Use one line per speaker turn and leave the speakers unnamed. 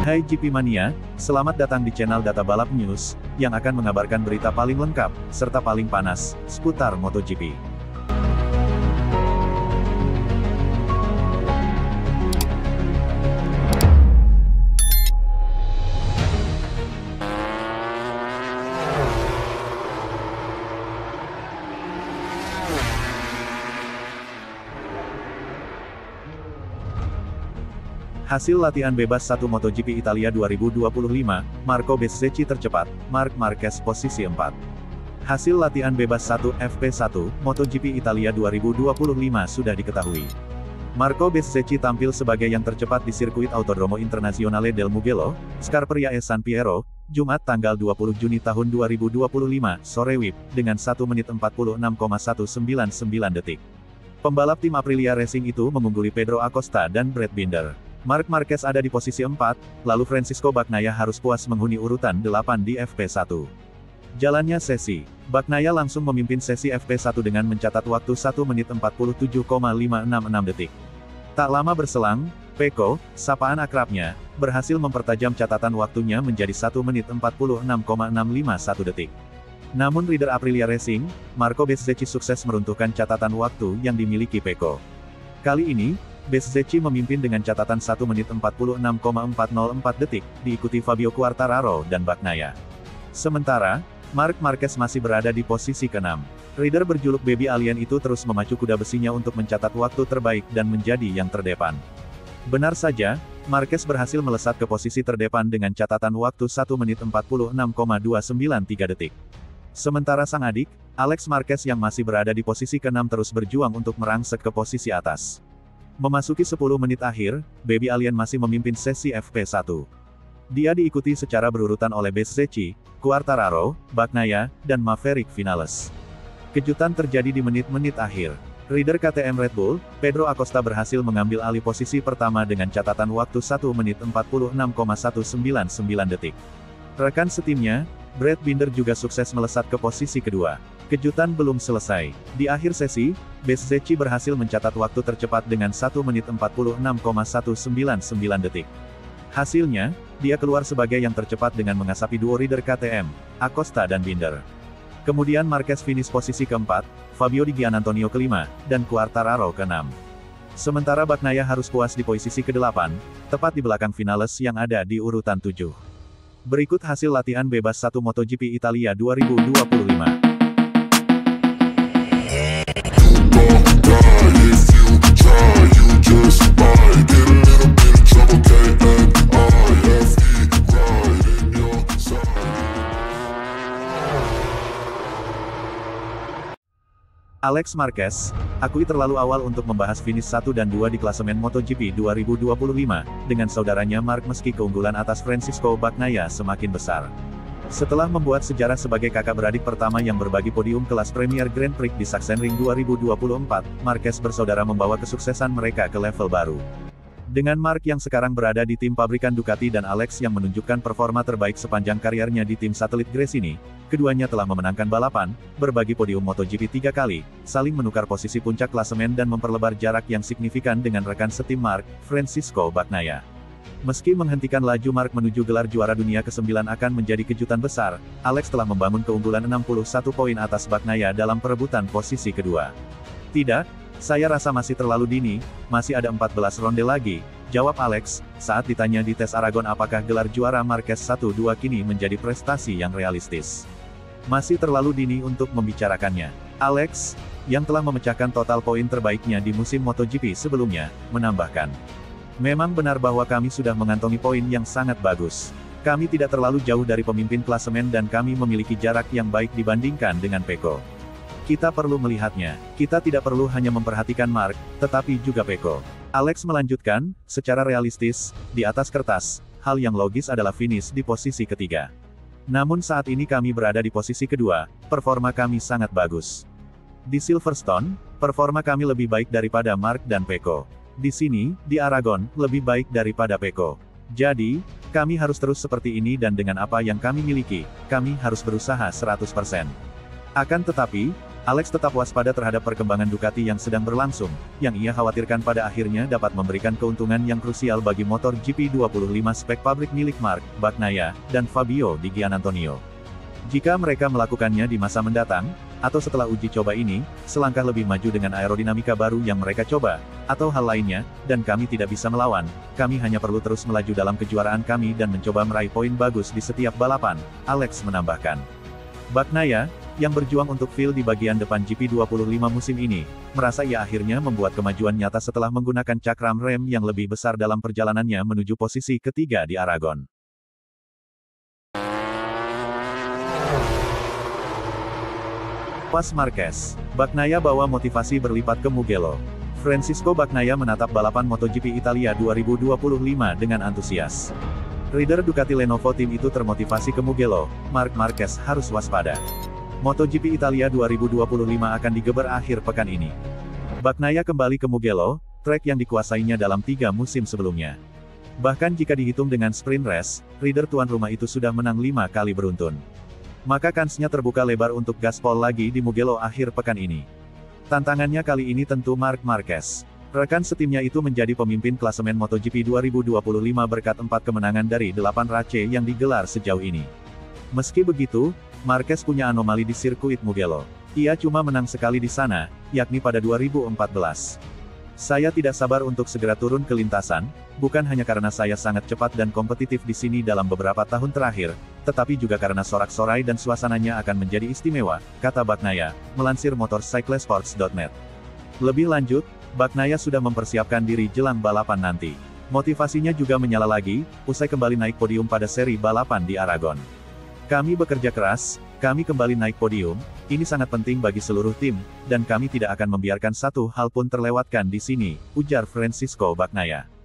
Hai GP Mania, selamat datang di channel Data Balap News, yang akan mengabarkan berita paling lengkap, serta paling panas, seputar MotoGP. Hasil latihan bebas 1 MotoGP Italia 2025, Marco Bezzecchi tercepat, Marc Marquez posisi 4. Hasil latihan bebas 1 FP1, MotoGP Italia 2025 sudah diketahui. Marco Bezzecchi tampil sebagai yang tercepat di sirkuit Autodromo Internazionale del Mugello, Scarperia e San Piero, Jumat tanggal 20 Juni tahun 2025, sore WIB, dengan 1 menit 46,199 detik. Pembalap tim Aprilia Racing itu mengungguli Pedro Acosta dan Brad Binder. Marc Marquez ada di posisi 4, lalu Francisco Bagnaia harus puas menghuni urutan 8 di FP1. Jalannya sesi, Bagnaia langsung memimpin sesi FP1 dengan mencatat waktu 1 menit 47,566 detik. Tak lama berselang, Pecco, sapaan akrabnya, berhasil mempertajam catatan waktunya menjadi 1 menit 46,651 detik. Namun rider Aprilia Racing, Marco Bezzecchi sukses meruntuhkan catatan waktu yang dimiliki Pecco. Kali ini, Bezzecchi memimpin dengan catatan 1 menit 46,404 detik, diikuti Fabio Quartararo dan Bagnaia. Sementara, Marc Marquez masih berada di posisi ke-6. Rider berjuluk Baby Alien itu terus memacu kuda besinya untuk mencatat waktu terbaik dan menjadi yang terdepan. Benar saja, Marquez berhasil melesat ke posisi terdepan dengan catatan waktu 1 menit 46,293 detik. Sementara sang adik, Alex Marquez yang masih berada di posisi ke-6 terus berjuang untuk merangsek ke posisi atas. Memasuki 10 menit akhir, Baby Alien masih memimpin sesi FP1. Dia diikuti secara berurutan oleh Bezzecchi, Quartararo, Bagnaia, dan Maverick Vinales. Kejutan terjadi di menit-menit akhir. Rider KTM Red Bull, Pedro Acosta berhasil mengambil alih posisi pertama dengan catatan waktu 1 menit 46,199 detik. Rekan setimnya, Brad Binder juga sukses melesat ke posisi kedua. Kejutan belum selesai. Di akhir sesi, Bezzecchi berhasil mencatat waktu tercepat dengan 1 menit 46,199 detik. Hasilnya, dia keluar sebagai yang tercepat dengan mengasapi duo rider KTM, Acosta dan Binder. Kemudian Marquez finish posisi keempat, Fabio Di Giannantonio kelima, dan Quartararo keenam. Sementara Bagnaia harus puas di posisi ke-8, tepat di belakang Vinales yang ada di urutan 7. Berikut hasil latihan bebas 1 MotoGP Italia 2025. Alex Marquez, akui terlalu awal untuk membahas finish 1 dan 2 di klasemen MotoGP 2025, dengan saudaranya Marc meski keunggulan atas Francisco Bagnaia semakin besar. Setelah membuat sejarah sebagai kakak beradik pertama yang berbagi podium kelas Premier Grand Prix di Sachsenring 2024, Marquez bersaudara membawa kesuksesan mereka ke level baru. Dengan Marc yang sekarang berada di tim pabrikan Ducati dan Alex yang menunjukkan performa terbaik sepanjang kariernya di tim satelit Gresini, keduanya telah memenangkan balapan, berbagi podium MotoGP 3 kali, saling menukar posisi puncak klasemen dan memperlebar jarak yang signifikan dengan rekan setim Marc, Francisco Bagnaia. Meski menghentikan laju Marc menuju gelar juara dunia ke-9 akan menjadi kejutan besar, Alex telah membangun keunggulan 61 poin atas Bagnaia dalam perebutan posisi kedua. Tidak, saya rasa masih terlalu dini, masih ada 14 ronde lagi, jawab Alex, saat ditanya di tes Aragon apakah gelar juara Marquez 1-2 kini menjadi prestasi yang realistis. Masih terlalu dini untuk membicarakannya. Alex, yang telah memecahkan total poin terbaiknya di musim MotoGP sebelumnya, menambahkan. Memang benar bahwa kami sudah mengantongi poin yang sangat bagus. Kami tidak terlalu jauh dari pemimpin klasemen dan kami memiliki jarak yang baik dibandingkan dengan Pecco. Kita perlu melihatnya. Kita tidak perlu hanya memperhatikan Marc, tetapi juga Pecco. Alex melanjutkan, secara realistis, di atas kertas, hal yang logis adalah finish di posisi ketiga. Namun saat ini kami berada di posisi kedua, performa kami sangat bagus. Di Silverstone, performa kami lebih baik daripada Marc dan Pecco. Di sini, di Aragon, lebih baik daripada Pecco. Jadi, kami harus terus seperti ini dan dengan apa yang kami miliki, kami harus berusaha 100%. Akan tetapi, Alex tetap waspada terhadap perkembangan Ducati yang sedang berlangsung, yang ia khawatirkan pada akhirnya dapat memberikan keuntungan yang krusial bagi motor GP25 spek pabrik milik Marc, Bagnaia, dan Fabio Di Giannantonio. Jika mereka melakukannya di masa mendatang, atau setelah uji coba ini, selangkah lebih maju dengan aerodinamika baru yang mereka coba, atau hal lainnya, dan kami tidak bisa melawan, kami hanya perlu terus melaju dalam kejuaraan kami dan mencoba meraih poin bagus di setiap balapan, Alex menambahkan. Bagnaia, yang berjuang untuk feel di bagian depan GP25 musim ini, merasa ia akhirnya membuat kemajuan nyata setelah menggunakan cakram rem yang lebih besar dalam perjalanannya menuju posisi ketiga di Aragon. Pas Marquez, Bagnaia bawa motivasi berlipat ke Mugello. Francisco Bagnaia menatap balapan MotoGP Italia 2025 dengan antusias. Rider Ducati Lenovo Team itu termotivasi ke Mugello, Marc Marquez harus waspada. MotoGP Italia 2025 akan digeber akhir pekan ini. Bagnaia kembali ke Mugello, trek yang dikuasainya dalam 3 musim sebelumnya. Bahkan jika dihitung dengan sprint race, rider tuan rumah itu sudah menang 5 kali beruntun. Maka kansnya terbuka lebar untuk gaspol lagi di Mugello akhir pekan ini. Tantangannya kali ini tentu Marc Marquez. Rekan setimnya itu menjadi pemimpin klasemen MotoGP 2025 berkat 4 kemenangan dari 8 race yang digelar sejauh ini. Meski begitu, Marquez punya anomali di sirkuit Mugello. Ia cuma menang sekali di sana, yakni pada 2014. Saya tidak sabar untuk segera turun ke lintasan, bukan hanya karena saya sangat cepat dan kompetitif di sini dalam beberapa tahun terakhir, tetapi juga karena sorak-sorai dan suasananya akan menjadi istimewa, kata Bagnaia, melansir motorcyclesports.net. Lebih lanjut, Bagnaia sudah mempersiapkan diri jelang balapan nanti. Motivasinya juga menyala lagi, usai kembali naik podium pada seri balapan di Aragon. Kami bekerja keras, kami kembali naik podium, ini sangat penting bagi seluruh tim, dan kami tidak akan membiarkan satu hal pun terlewatkan di sini, ujar Francisco Bagnaia.